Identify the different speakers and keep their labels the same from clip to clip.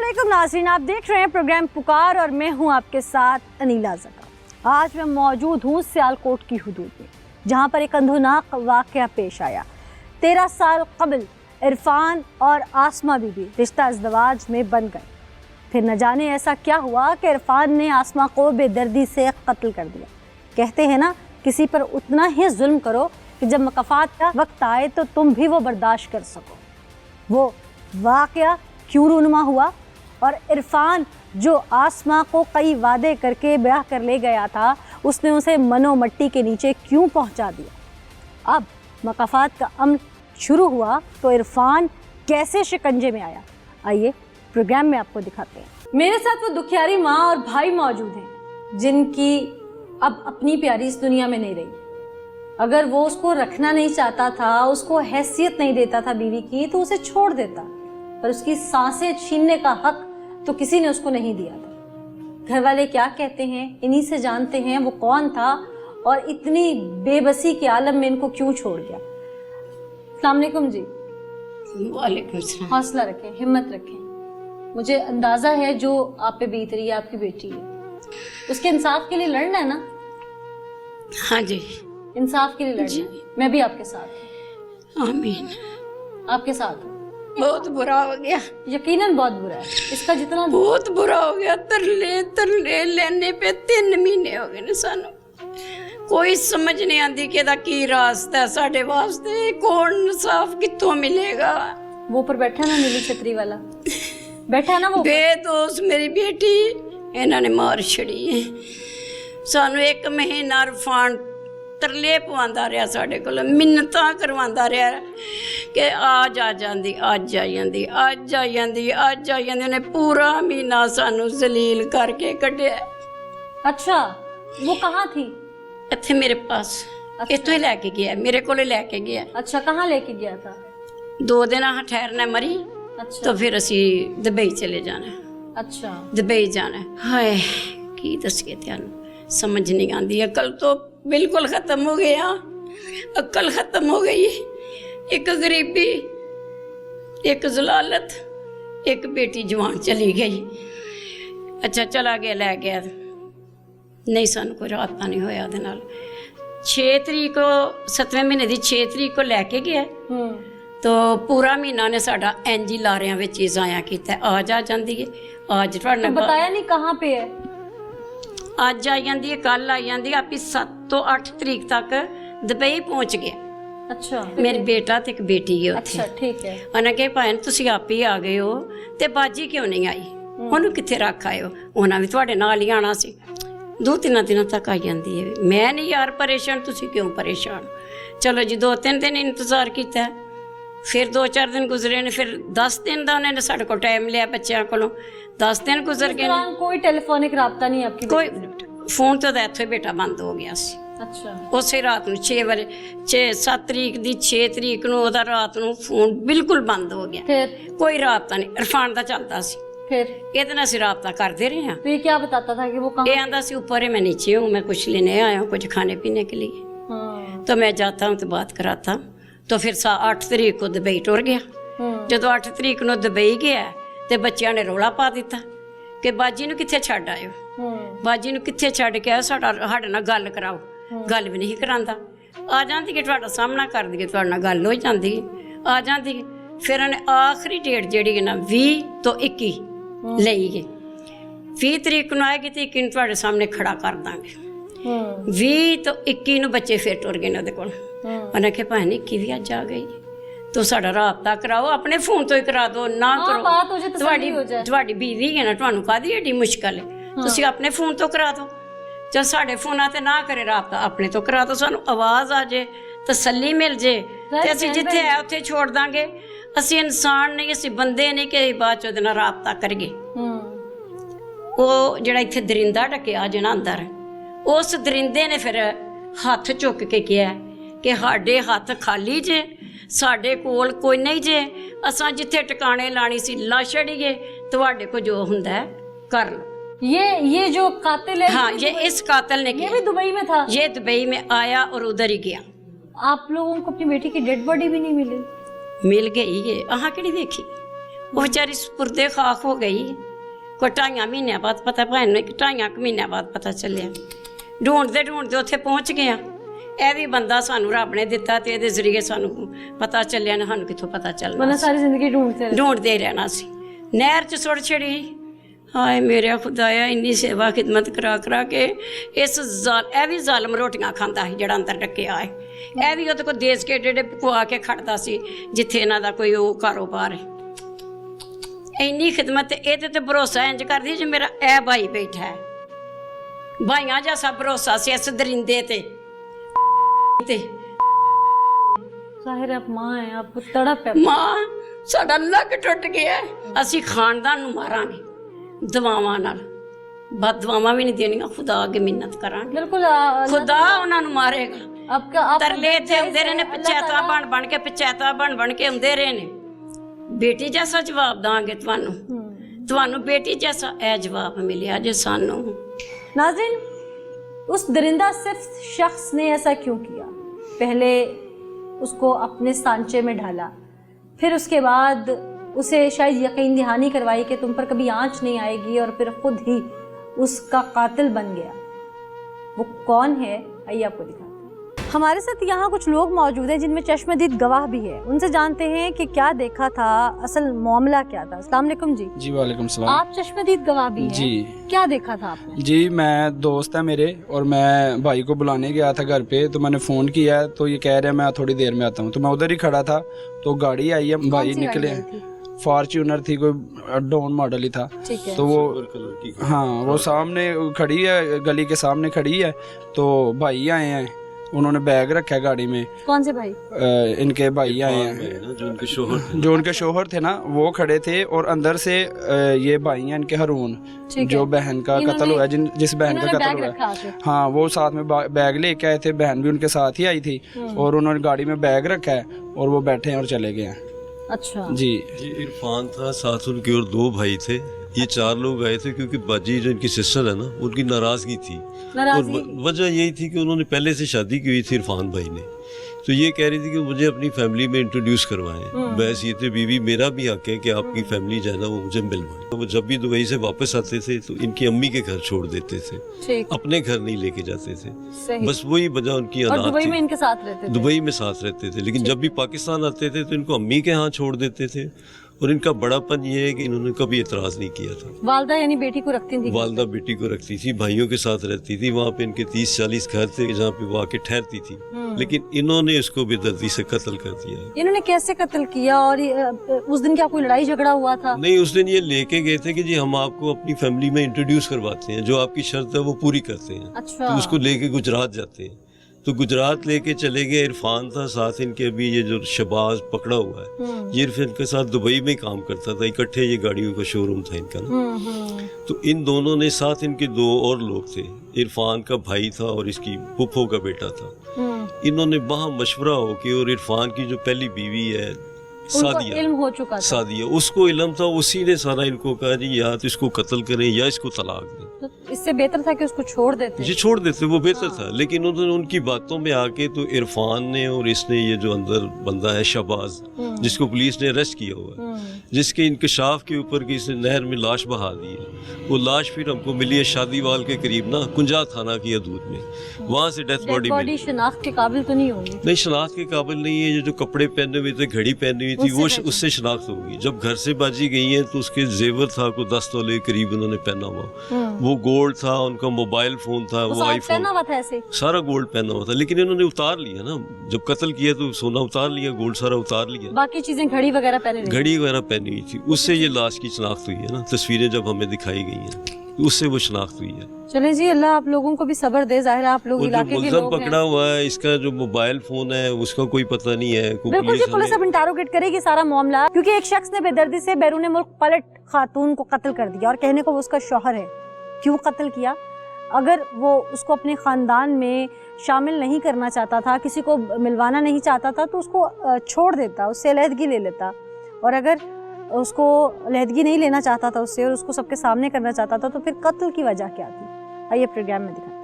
Speaker 1: अस्सलामुअलैकुम नाज़रीन, आप देख रहे हैं प्रोग्राम पुकार और मैं हूं आपके साथ अनीला ज़का। आज मैं मौजूद हूं सियालकोट की हुदूद में, जहां पर एक अंधुनाक वाक़या पेश आया। 13 साल कबल इरफान और आसमा बीबी रिश्ता अज़दवाज में बन गए। फिर न जाने ऐसा क्या हुआ कि इरफान ने आसमा को बेदर्दी से कत्ल कर दिया। कहते हैं ना, किसी पर उतना ही जुल्म करो कि जब मकफ़ात का वक्त आए तो तुम भी वो बर्दाश्त कर सको। वो वाक़या क्यों रूनुमा हुआ और इरफान जो आसमा को कई वादे करके ब्याह कर ले गया था, उसने उसे मनो मट्टी के नीचे क्यों पहुंचा दिया। अब मकाफात का अमल शुरू हुआ तो इरफान कैसे शिकंजे में आया, आइए प्रोग्राम में आपको दिखाते हैं। मेरे साथ वो दुखियारी माँ और भाई मौजूद हैं जिनकी अब अपनी प्यारी इस दुनिया में नहीं रही। अगर वो उसको रखना नहीं चाहता था, उसको हैसियत नहीं देता था बीवी की, तो उसे छोड़ देता, पर उसकी सांसें छीनने का हक तो किसी ने उसको नहीं दिया था। घर वाले क्या कहते हैं इन्हीं से जानते हैं वो कौन था और इतनी बेबसी के आलम में इनको क्यों छोड़ गया। अस्सलाम वालेकुम जी।
Speaker 2: वालेकुम सलाम।
Speaker 1: हौसला रखें, हिम्मत रखें। मुझे अंदाजा है जो आप पे बीत रही है, आपकी बेटी है, उसके इंसाफ के लिए लड़ना है ना।
Speaker 2: हाँ जी,
Speaker 1: इंसाफ के लिए लड़ना है। मैं भी आपके साथ हूँ।
Speaker 2: आमीन।
Speaker 1: आपके साथ हूँ।
Speaker 2: बहुत बुरा हो गया,
Speaker 1: यकीनन बहुत बुरा है। इसका जितना
Speaker 2: बहुत बुरा हो गया। तरले तरले लेने पे 3 महीने हो गए ने सानू। कोई समझ नहीं आती कि की रास्ता है साडे वास्ते, कौन इंसाफ कित्थों मिलेगा।
Speaker 1: वो ऊपर बैठा ना नीली छतरी वाला, बैठा ना वो
Speaker 2: बेदोस मेरी बेटी इन्होंने मार छड़ी है। सानू 1 महीना इरफान तरले पवांदा रहा, साडे कोल मिन्नतां करवांदा रहा कि आज आ जांदी, आज आ जांदी, आज आ जांदी, आज आ जांदी। उन्हें पूरा महीना सानू जलील करके कढ़िया।
Speaker 1: अच्छा, वो कहाँ थी?
Speaker 2: इत्थे मेरे पास।
Speaker 1: अच्छा।
Speaker 2: इत्थों ही लैके गया, मेरे कोल लैके गया।
Speaker 1: अच्छा, कहाँ लेके गया था?
Speaker 2: 2 दिन अहां ठहरना मरी।
Speaker 1: अच्छा।
Speaker 2: तो फिर असी दुबई चले जाना।
Speaker 1: अच्छा।
Speaker 2: दुबई जाना। हाय की दसिए त्यानू, समझ नहीं आती। अकल तो बिल्कुल खत्म हो गया, अकल खत्म हो गई। एक गरीबी, एक जलालत, एक बेटी जवान चली गई। अच्छा चला गया, लै गया, नहीं सानू कोई राबता नहीं होया उहदे नाल। 6 तरीक को 7वें महीने की 6 तरीक को लैके गया। तो पूरा महीना ने साडा इंज ही लारियां विच ही जाया कीता। आज आ जांदी है, आज तुहाडे
Speaker 1: बताया नहीं कहाँ पे है।
Speaker 2: आज आई जाती है, कल आई जाती है। आप 7 तो 8 तरीक तक दुबई पहुंच गया।
Speaker 1: अच्छा।
Speaker 2: मेरे बेटा ते एक बेटी है उत्थे।
Speaker 1: अच्छा ठीक है।
Speaker 2: उन्हें कहा भैन तुसीं आप ही आ गए हो ते बाजी क्यों नहीं आई, उन्होंने कित्थे रख आए हो, उन्हें भी तुहाडे नाल ही आना सी। 2-3 दिनों तक आई जाती है। मैं नहीं यार परेशान, तुसीं क्यों परेशान। चलो जी 2-3 दिन इंतजार किया, फिर 2-4 दिन गुजरे ने, फिर 10 दिन का उन्होंने साढ़े को टाइम लिया बच्चों को। 10 दिन गुजर गए।
Speaker 1: कोई टेलीफोनिक राबता नहीं आपकी?
Speaker 2: कोई फोन तो इत्थों बेटा बंद हो गया सी।
Speaker 1: अच्छा।
Speaker 2: उसे रात ਨੂੰ 6 ਵਜੇ 7 ਤਰੀਕ ਦੀ 6 ਤਰੀਕ ਨੂੰ ਉਹਦਾ ਰਾਤ ਨੂੰ ਫੋਨ ਬਿਲਕੁਲ ਬੰਦ ਹੋ ਗਿਆ।
Speaker 1: फिर
Speaker 2: ਕੋਈ ਰਾਬਤਾ ਨਹੀਂ। ਇਰਫਾਨ ਦਾ ਚੱਲਦਾ ਸੀ।
Speaker 1: फिर
Speaker 2: ਇਹਦੇ ਨਾਲ ਅਸੀਂ ਰਾਬਤਾ ਕਰਦੇ ਰਹੇ ਹਾਂ।
Speaker 1: तो ये क्या बताता था कि वो कहाँ?
Speaker 2: ये आंदा सी ऊपर है, मैं नीचे हूँ, मैं कुछ लेने आया हूँ, कुछ खाने पीने के लिए। तो मैं जाता हूँ तो बात कराता हूँ। तो फिर 8 तरीक को दुबई टुर गया। जो 8 तरीक को दुबई गया तो बच्चों ने रौला पा दिता कि बाजी नूं कित्थे छड्ड आयो, बाजी नूं कित्थे छड्ड के आयो, साडे नाल गल कराओ। गल भी नहीं करांदा। आ जांदी कि तुहाडा सामना कर दईए, तुहाडे नाल गल हो जांदी, आ जांदी। फिर उन्हें आखिरी डेट जिहड़ी है ना 20 तो 21 लई गए। 20 तरीक नूं आएगी तो 21 तुहाडे सामने खड़ा कर दांगे। 20 तो 21 नूं बच्चे फिर टुर गए ने उहदे कोल। उन्हें कहा भैन 21 भी अज आ गई, तो साडा राबता कराओ, अपने फोन तो ही करा दो ना करो। तुहाडी बीवी है ना, तुहानू काहदी एडी मुश्किल है, तुसीं अपने फोन तो करा दो। जब साडे फोनां ते ना करे राबता, अपने तो करा दो, सानू आवाज़ आ जाए, तसल्ली मिल जाए, ते असीं जिथे है उत्थे छोड़ दांगे। असीं इंसान नहीं, असीं बंदे नहीं कि बाद च उहदे नाल राबता करिए। वो जिहड़ा इत्थे दरिंदा ढक्किया जिहड़ा अंदर, उस दरिंदे ने फिर हत्थ चुक के कहा कि साडे हत्थ खाली जे, साडे कोल कोई नहीं जे, असां जिथे टिकाणे लानी सी ला छड़ीए, तुहाडे को जो हुंदा है कर लो।
Speaker 1: ये जो कातिल है,
Speaker 2: हाँ, ये इस कातिल ने
Speaker 1: ये भी दुबई में था।
Speaker 2: ये दुबई में आया और उधर ही गया।
Speaker 1: आप लोगों को अपनी बेटी की डेड बॉडी भी नहीं मिली?
Speaker 2: मिल गई है। अहां केड़ी देखी, वो बेचारी सुपुर्दे खाक हो गई। कोई 2.5 महीने बाद पता भैन ने 2.5 महीने बाद पता चलिया। ढूंढते उत्थे पहुँच गया। ਇਹ ਵੀ ਬੰਦਾ ਸਾਨੂੰ ਰੱਬ ਨੇ ਦਿੱਤਾ ਤੇ ਇਹਦੇ ਜ਼ਰੀਏ ਸਾਨੂੰ ਪਤਾ ਚੱਲਿਆ ਨਾ, ਸਾਨੂੰ ਕਿੱਥੋਂ ਪਤਾ ਚੱਲਣਾ।
Speaker 1: मतलब सारी जिंदगी
Speaker 2: ढूंढते ही रहना सी। नहर च सुट छड़ी। हाय मेरे खुदाया, इन्नी सेवा खिदमत करा के इस ਇਹ ਵੀ ਜ਼ਾਲਮ ਰੋਟੀਆਂ ਖਾਂਦਾ ਸੀ ਜਿਹੜਾ ਅੰਦਰ ਡੱਕਿਆ ਹੈ। ਇਹ ਵੀ ਉਹਦੇ ਕੋਲ ਦੇਸ਼ ਕੇ ਡੇਡੇ ਪਕਵਾ ਕੇ ਖੜਦਾ ਸੀ ਜਿੱਥੇ ਇਹਨਾਂ ਦਾ ਕੋਈ ਉਹ ਕਾਰੋਬਾਰ ਹੈ। ਇੰਨੀ ਖਿਦਮਤ ਇਹਦੇ ਤੇ ਭਰੋਸਾ ਇੰਜ ਕਰਦੀ ਜੇ ਮੇਰਾ ਇਹ ਭਾਈ ਬੈਠਾ ਹੈ। ਭਾਈਆਂ ਜੈਸਾ ਭਰੋਸਾ ਸੀ ਇਸ ਦਰਿੰਦੇ ਤੇ।
Speaker 1: ਜ਼ਾਹਿਰ ਹੈ ਮਾਂ ਹੈ, ਆਪ ਤੜਪ ਹੈ।
Speaker 2: ਮਾਂ ਸਾਡਾ ਲੱਕ ਟੁੱਟ ਗਿਆ। ਅਸੀਂ ਖਾਨਦਾਨ ਨੂੰ ਮਾਰਾਂਗੇ ਦੁਆਵਾਂ ਨਾਲ, ਬਦ ਦੁਆਵਾਂ ਵੀ ਨਹੀਂ ਦੇਣੀਆਂ, ਖੁਦਾ ਅੱਗੇ ਮਿੰਨਤ ਕਰਾਂਗੇ।
Speaker 1: ਬਿਲਕੁਲ
Speaker 2: ਖੁਦਾ ਉਹਨਾਂ ਨੂੰ ਮਾਰੇਗਾ। ਤਰਲੇ ਇੱਥੇ ਹੁੰਦੇ ਰਹੇ ਨੇ, ਪੰਚਾਇਤਾਂ ਬਣ ਕੇ ਪੰਚਾਇਤਾਂ ਬਣ ਕੇ ਹੁੰਦੇ ਰਹੇ ਨੇ। ਬੇਟੀ ਜੈਸਾ ਜਵਾਬ ਦਾਂਗੇ ਤੁਹਾਨੂੰ ਬੇਟੀ ਜੈਸਾ ਇਹ ਜਵਾਬ ਮਿਲਿਆ ਜੇ ਸਾਨੂੰ।
Speaker 1: नाज़रीन, उस दरिंदा सिर्फ शख्स ने ऐसा क्यों किया? पहले उसको अपने सांचे में ढाला, फिर उसके बाद उसे शायद यकीन दहानी करवाई कि तुम पर कभी आँच नहीं आएगी, और फिर खुद ही उसका कातिल बन गया। वो कौन है आइए आपको दिखाते हैं। हमारे साथ यहाँ कुछ लोग मौजूद हैं जिनमें चश्मदीद गवाह भी है। उनसे जानते हैं कि क्या देखा था, असल मामला क्या था। अस्सलाम वालेकुम जी।
Speaker 3: जी वालेकुम सलाम।
Speaker 1: आप चश्मदीद गवाह भी हैं।
Speaker 3: जी।
Speaker 1: क्या देखा था आपने?
Speaker 3: जी मैं दोस्त है मेरे, और मैं भाई को बुलाने गया था घर पे, तो मैंने फ़ोन किया तो ये कह रहे हैं मैं थोड़ी देर में आता हूँ। तो मैं उधर ही खड़ा था तो गाड़ी आई है, भाई निकले। फॉर्च्यूनर थी, कोई डॉन मॉडल ही था। तो वो हाँ वो सामने खड़ी है, गली के सामने खड़ी है। तो भाई आए हैं, उन्होंने बैग रखा है गाड़ी में।
Speaker 1: कौन से भाई?
Speaker 3: इनके भाई आए हैं जो उनके शोहर थे ना, वो खड़े थे। और अंदर से ये भाई हैं इनके रून, जो बहन का कत्ल हुआ, जिस बहन का कत्ल हुआ है। हाँ वो साथ में बैग लेके आए थे, बहन भी उनके साथ ही आई थी। और उन्होंने गाड़ी में बैग रखा है और वो बैठे हैं और चले गए हैं।
Speaker 1: अच्छा
Speaker 3: जी।
Speaker 4: इरफान था साथ उनके, और 2 भाई थे। ये 4 लोग आए थे क्योंकि बाजी जो इनकी सिस्टर है ना, उनकी नाराज़गी थी। और वजह यही थी कि उन्होंने पहले से शादी की हुई थी इरफान भाई ने। तो ये कह रही थी कि मुझे अपनी फैमिली में इंट्रोड्यूस करवाएं। बहस ये थे बीवी मेरा भी हक है कि आपकी फैमिली जो है ना वो मुझे मिलवाएं। तो वो जब भी दुबई से वापस आते थे तो इनकी अम्मी के घर छोड़ देते थे, अपने घर नहीं लेके जाते थे। बस वही वजह उनकी अनाथ थी।
Speaker 1: दुबई में इनके साथ रहते थे।
Speaker 4: दुबई में साथ रहते थे, लेकिन जब भी पाकिस्तान आते थे तो इनको अम्मी के यहाँ छोड़ देते थे। और इनका बड़ापन ये है कि इन्होंने कभी एतराज़ नहीं किया था।
Speaker 1: वालदा यानी बेटी को रखती थी?
Speaker 4: वालदा बेटी को रखती थी, भाइयों के साथ रहती थी। वहाँ पे इनके 30-40 घर थे जहाँ पे वो आके ठहरती थी। लेकिन इन्होंने इसको बेदर्दी से कत्ल कर दिया।
Speaker 1: इन्होंने कैसे कत्ल किया? और उस दिन क्या कोई लड़ाई झगड़ा हुआ था?
Speaker 4: नहीं, उस दिन ये लेके गए थे कि जी हम आपको अपनी फैमिली में इंट्रोड्यूस करवाते हैं, जो आपकी शर्त है वो पूरी करते हैं।
Speaker 1: अच्छा।
Speaker 4: तो उसको लेके गुजरात जाते हैं। तो गुजरात लेके चले गए। इरफान था साथ इनके, अभी ये जो शबाज पकड़ा हुआ है ये इरफान के साथ दुबई में काम करता था। इकट्ठे ये गाड़ियों का शोरूम था इनका ना। तो इन दोनों ने साथ, इनके 2 और लोग थे, इरफान का भाई था और इसकी फूफो का बेटा था। इन्होंने वहाँ मशवरा हो के, और इरफान की जो पहली बीवी है सादिया,
Speaker 1: इल्म हो चुका था।
Speaker 4: सादिया, उसको इल्म था। उसी ने सारा इनको कहा जी या तो इसको कत्ल करें या इसको तलाक दें।
Speaker 1: तो इससे बेहतर था कि उसको छोड़ देते।
Speaker 4: जी छोड़ देते, वो बेहतर था। लेकिन उन्होंने उनकी बातों में आके तो इरफान ने और इसने, ये जो अंदर बंदा है शहबाज, जिसको पुलिस ने अरेस्ट किया हुआ है, जिसके इंकशाफ के ऊपर कि इसने नहर में लाश बहा दी है, वो लाश फिर हमको मिली है शादीवाल के करीब ना, कुंजा थाना की हदूद में। वहाँ से डेथ बॉडी
Speaker 1: शनाख्त के काबिल तो नहीं होगी?
Speaker 4: नहीं, शनाख्त के काबिल नहीं है। ये जो कपड़े पहने हुए थे, घड़ी पहनी हुई थी, वो उससे शनाख्त होगी। जब घर से बाजी गई है तो उसके जेवर था को 10 तोले करीब उन्होंने पहना हुआ। वो गोल्ड था, उनका मोबाइल फोन था, वो आईफोन
Speaker 1: पहना हुआ था, ऐसे
Speaker 4: सारा गोल्ड पहना हुआ था। लेकिन इन्होंने उतार लिया ना, जब कत्ल किया तो सोना उतार लिया, गोल्ड सारा उतार लिया।
Speaker 1: बाकी चीजें घड़ी वगैरह पहने,
Speaker 4: घड़ी वगैरह पहनी हुई थी। उससे ये लाश की शनाख्त हुई है ना, तस्वीरें जब हमें दिखाई गई हैं उससे वो शनाख्त हुई है।
Speaker 1: चले जी, अल्लाह आप लोगों को भी सब्र दे। जाहिर है आप लोग इलाके के लोग हैं।
Speaker 4: पकड़ा हुआ है, इसका जो मोबाइल फोन है उसका कोई पता नहीं है।
Speaker 1: बिल्कुल जी, पुलिस अब इंटरोगेट करेगी सारा मामला, क्योंकि एक शख्स ने बेदर्दी से बैरून मुल्क पलट खातून को कत्ल कर दिया, और कहने को वो उसका शौहर है। क्यों कत्ल किया? अगर वो उसको अपने ख़ानदान में शामिल नहीं करना चाहता था, किसी को मिलवाना नहीं चाहता था, तो उसको छोड़ देता, उससे अलहदगी ले लेता। और अगर उसको अलहदगी नहीं लेना चाहता था उससे, और उसको सबके सामने करना चाहता था, तो फिर कत्ल की वजह क्या थी? आइए प्रोग्राम में दिखाते हैं।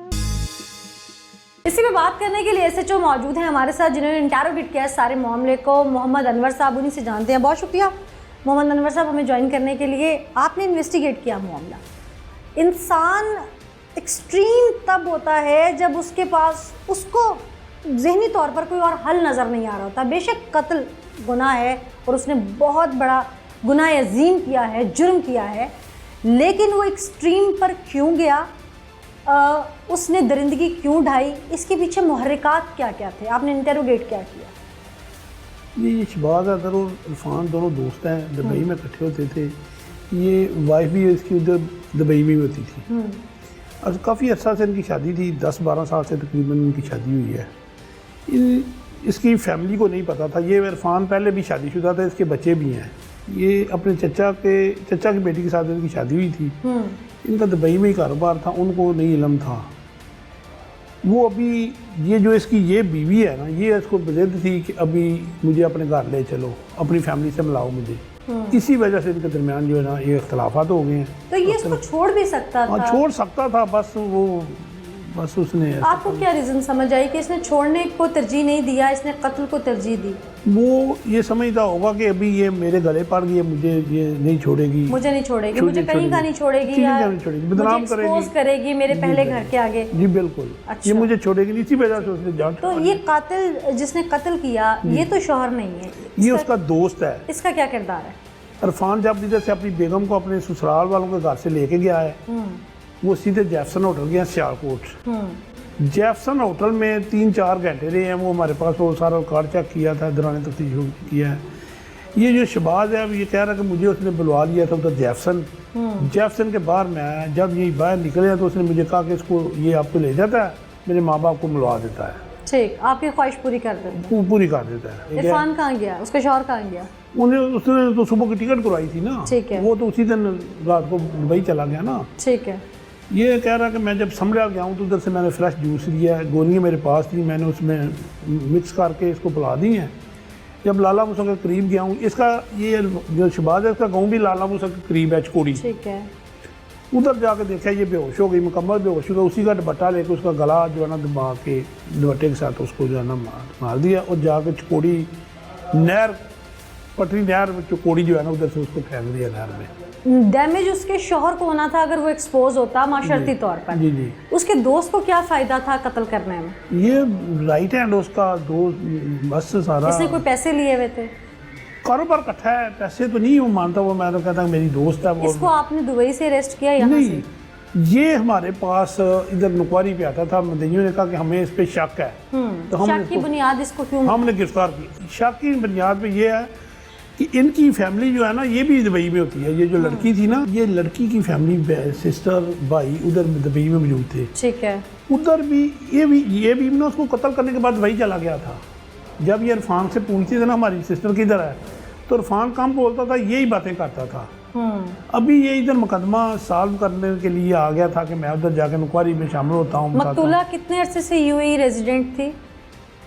Speaker 1: इसी पे बात करने के लिए SHO मौजूद हैं हमारे साथ, जिन्होंने इंटरोगेट किया सारे मामले को। मोहम्मद अनवर साहब, उन्हीं से जानते हैं। बहुत शुक्रिया मोहम्मद अनवर साहब हमें ज्वाइन करने के लिए। आपने इन्वेस्टिगेट किया मामला। इंसान एक्सट्रीम तब होता है जब उसके पास उसको ज़हनी तौर पर कोई और हल नज़र नहीं आ रहा होता। बेशक कत्ल गुनाह है और उसने बहुत बड़ा गुनाह अजीम किया है, जुर्म किया है, लेकिन वो एक्सट्रीम पर क्यों गया, उसने दरिंदगी क्यों ढाई, इसके पीछे मुहर्रिकात क्या क्या थे, आपने इंटेरोगेट क्या किया?
Speaker 5: ये शहबाज अख्तर और इरफान दोनों दोस्त हैं, दुबई में इकट्ठे होते थे। ये वाइफ भी इसकी उधर दुबई में होती थी और काफ़ी अर्सा से इनकी शादी थी, 10-12 साल से तकरीबन इनकी शादी हुई है। इसकी फैमिली को नहीं पता था। ये इरफान पहले भी शादीशुदा था, इसके बच्चे भी हैं। ये अपने चचा की बेटी के साथ इनकी शादी हुई थी। इनका दुबई में ही कारोबार था, उनको नहीं इल्म था। वो अभी ये जो इसकी ये बीवी है ना, ये इसको जिद थी कि अभी मुझे अपने घर ले चलो, अपनी फैमिली से मिलाओ मुझे। इसी वजह से इनके दरमियान जो है ना ये इख्तलाफात हो गए हैं।
Speaker 1: तो ये इसको छोड़ भी सकता था?
Speaker 5: छोड़ सकता था, बस उसने।
Speaker 1: आपको क्या रीज़न समझ आई कि इसने छोड़ने को तरजीह नहीं दिया, इसने कत्ल को तरजीह दी?
Speaker 5: वो ये समझता होगा कि अभी ये मेरे गले पड़ गई, मुझे ये नहीं छोड़ेगी,
Speaker 1: मुझे कहीं का नहीं छोड़ेगी,
Speaker 5: बदनाम
Speaker 1: करेगी मेरे पहले घर के आगे।
Speaker 5: जी बिल्कुल।
Speaker 1: अच्छा।
Speaker 5: ये मुझे छोड़ेगी, इसी वजह से उसने जान।
Speaker 1: तो ये कातिल जिसने कत्ल किया ये तो शौहर नहीं है,
Speaker 5: ये उसका दोस्त है।
Speaker 1: इसका क्या किरदार है?
Speaker 5: इरफान जब इधर से अपनी बेगम को अपने ससुराल वालों के घर से लेके गया है, वो सीधे जैफसन होटल गया सियालकोट। जैफसन होटल में 3-4 घंटे रहे हैं। वो हमारे पास वो सारा कार्ड चेक किया था, दौरान तफ्तीश किया है। ये जो शहबाज है ये कह रहा है कि मुझे उसने बुलवा लिया था उधर जैफसन के बाहर मैं जब ये बाहर निकले तो उसने मुझे कहा कि इसको ये आपको ले जाता है, मेरे माँ बाप को मिलवा देता है।
Speaker 1: ठीक, आपकी ख्वाहिश पूरी कर देता है।
Speaker 5: पूरी कर देता है।
Speaker 1: इरफान कहाँ गया, उसका शौहर कहाँ गया?
Speaker 5: उसने तो सुबह की टिकट करवाई थी ना।
Speaker 1: ठीक है।
Speaker 5: वो तो उसी दिन रात को दुबई चला गया ना।
Speaker 1: ठीक है।
Speaker 5: ये कह रहा है कि मैं जब समझा गया हूँ तो उधर से मैंने फ्रेश जूस लिया है, गोलियाँ मेरे पास थी, मैंने उसमें मिक्स करके इसको पिला दी हैं। जब लाला मूसा के करीब गया हूँ, इसका ये जो शहबाज है इसका गाँव भी लाला मूसा के करीब है, चकोड़ी।
Speaker 1: ठीक है।
Speaker 5: उधर जाके देखा ये बेहोश हो गई, मुकम्मल बेहोश हो गई। उसी का दुपट्टा लेके उसका गला जो है ना दबा के दुपट्टे के साथ उसको जो है ना मार दिया और जाके चकोड़ी नहर, पटरी नहर में चकोड़ी जो है ना उधर से उसको फेंक दिया नहर में।
Speaker 1: डैमेज उसके शौहर को होना था अगर वो एक्सपोज होता माशरती तौर पर।
Speaker 5: जी जी।
Speaker 1: उसके दोस्त को क्या फ़ायदा था कत्ल करने में?
Speaker 5: ये राइट हैंड उसका दोस्त, बस सारा।
Speaker 1: इसने कोई पैसे लिए हुए थे?
Speaker 5: कारोबार इकट्ठा है, पैसे तो नहीं वो मानता, वो मैं तो कहता मेरी दोस्त है वो।
Speaker 1: इसको आपने दुबई से अरेस्ट किया यहाँ
Speaker 5: नहीं
Speaker 1: से?
Speaker 5: ये हमारे पास इधर नुक्वारी पे आता था, मदनियों ने कहा कि हमें इस पे शक है, तो
Speaker 1: शक की बुनियाद इसको क्यों?
Speaker 5: हमने गिरफ्तार की। शक की बुनियाद पे ये है कि इनकी फैमिली जो है ना ये भी दुबई में होती है। ये जो लड़की थी ना, ये लड़की की फैमिली सिस्टर भाई उधर दुबई में मौजूद थे।
Speaker 1: ठीक है।
Speaker 5: उधर भी ये भी ना उसको कत्ल करने के बाद वही चला गया था। जब ये इरफान से पूछते थे ना हमारी सिस्टर किधर है, तो इरफान कम बोलता था, यही बातें करता था। अभी ये इधर मुकदमा सॉल्व करने के लिए आ गया था कि मैं उधर जाकर इंक्वायरी में शामिल होता हूँ।
Speaker 1: मकतूला कितने अरसे से यूएई रेजिडेंट थी?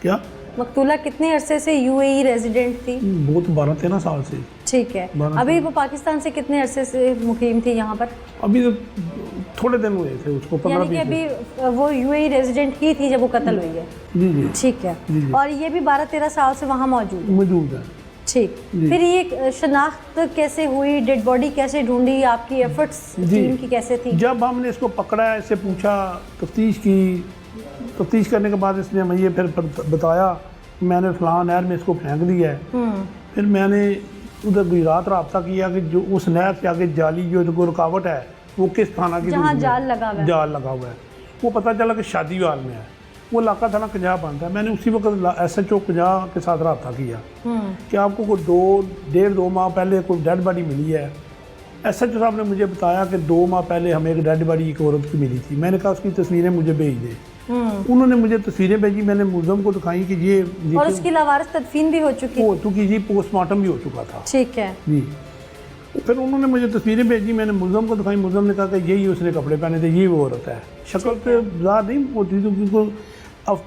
Speaker 5: क्या
Speaker 1: मकतूला कितने अरसे से यूएई रेजिडेंट थी?
Speaker 5: वो तो 12-13 साल से।
Speaker 1: ठीक है। अभी वो पाकिस्तान से कितने अरसे से मुकीम थी यहाँ पर?
Speaker 5: अभी तो थोड़े दिन हुए थे उसको, 15
Speaker 1: यानी कि अभी वो यूएई रेजिडेंट ही थी जब वो कत्ल हुई है?
Speaker 5: जी जी।
Speaker 1: ठीक है। और ये भी 12-13 साल से वहाँ मौजूद
Speaker 5: है।
Speaker 1: ठीक। फिर ये शनाख्त कैसे हुई, डेड बॉडी कैसे ढूंढी, आपकी एफर्ट्स टीम की कैसे थी?
Speaker 5: जब हमने इसको पकड़ा, इससे पूछा, तफ्तीश की, तफ्तीश करने के बाद इसने मुझे फिर बताया मैंने फलां नहर में इसको फेंक दिया है। फिर मैंने उधर गुजरात रब्ता किया कि जो उस नहर से आगे जाली जो रुकावट है वो किस थाना की,
Speaker 1: जहाँ जाल लगा
Speaker 5: हुआ है, वो पता चला कि शादी वाल में है। वो इलाका थाना पंजाब बनता है। मैंने उसी वक्त SHO पंजाब के साथ रब्ता किया कि आपको कोई 1.5-2 माह पहले कोई डेड बॉडी मिली है। SHO साहब ने मुझे बताया कि 2 माह पहले हमें एक डेड बॉडी एक औरत की मिली थी। मैंने कहा उसकी तस्वीरें मुझे भेज दे। उन्होंने मुझे तस्वीरें भेजी, मैंने मुलजम को दिखाई कि ये
Speaker 1: और उसकी लावारिस तदफीन भी हो चुकी
Speaker 5: जी, पोस्टमार्टम भी हो चुका था।
Speaker 1: ठीक है
Speaker 5: जी। फिर उन्होंने मुझे तस्वीरें भेजी, मैंने मुलजम को दिखाई, मुलजम ने कहा कि यही उसने कपड़े पहने थे, ये वो औरत है। शक्ल पे ज़्यादा नहीं होती थी क्योंकि अब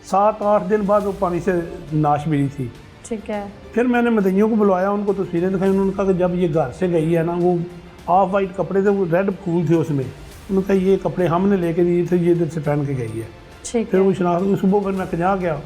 Speaker 5: 7-8 दिन बाद वो पानी से नाश मिली थी।
Speaker 1: ठीक है।
Speaker 5: फिर मैंने मदनियों को बुलवाया, उनको तस्वीरें दिखाई। उन्होंने कहा कि जब ये घर से गई है ना, वो ऑफ वाइट कपड़े थे, वो रेड फूल थे उसमें। उन्होंने कहा ये कपड़े हमने लेके दिए थे, ये इधर से पहन के गई है।
Speaker 1: ठीक
Speaker 5: फिर वो शनाख्त सुबह फिर मैं कहाँ गया,